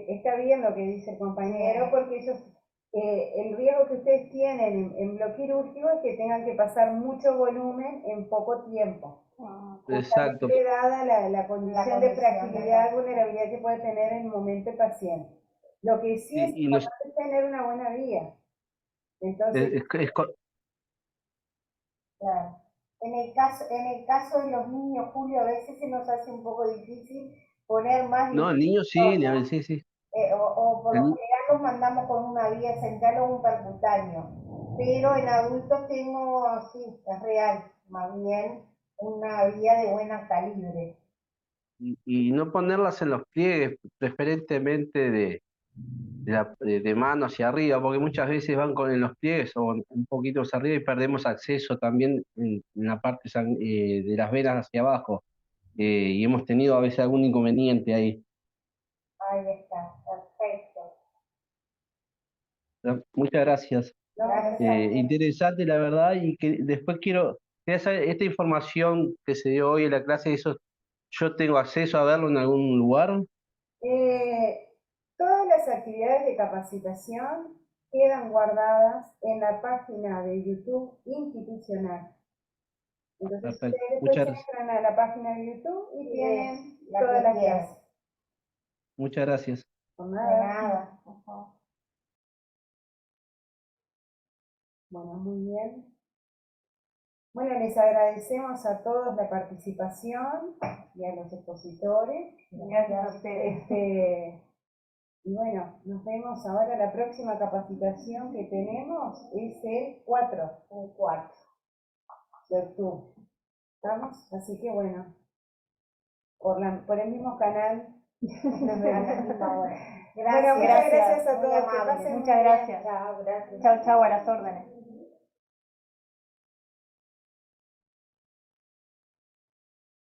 está bien lo que dice el compañero, porque ellos, el riesgo que ustedes tienen en bloque quirúrgico es que tengan que pasar mucho volumen en poco tiempo. exacto. Justamente dada la condición de fragilidad y vulnerabilidad que puede tener en el momento el paciente. Lo que sí es Y nos, importante es tener una buena vía. Entonces, es co- Claro. En el caso de los niños, Julio, a veces se nos hace un poco difícil poner más no, el niño sí, sí, sí. o por lo El- general los mandamos con una vía central o un percutáneo, pero en adultos tengo, sí, es real, más bien una vía de buena calibre. y no ponerlas en los pliegues, preferentemente de mano hacia arriba, porque muchas veces van en los pliegues o un poquito hacia arriba y perdemos acceso también en la parte de las venas hacia abajo. Y hemos tenido a veces algún inconveniente ahí. Ahí está, perfecto. Muchas gracias. Gracias a usted. Interesante, la verdad, y que después quería saber, esta información que se dio hoy en la clase, eso, ¿yo tengo acceso a verlo en algún lugar? Todas las actividades de capacitación quedan guardadas en la página de YouTube institucional. Entonces Perfecto. ustedes Muchas después gracias. entran a la página de YouTube y tienen la todas que las quieran. clases. Muchas gracias. Por De nada. nada. Por favor. Bueno, muy bien. Bueno, les agradecemos a todos la participación y a los expositores. Gracias a ustedes. Y bueno, nos vemos ahora. La próxima capacitación que tenemos es el 4 de octubre. ¿Estamos? Así que bueno, por el mismo canal nos vemos. Gracias. Bueno, muchas gracias a muy todos. Que amable. pasen Muchas muy bien. gracias. Chao, gracias. Chau, chau, a las órdenes.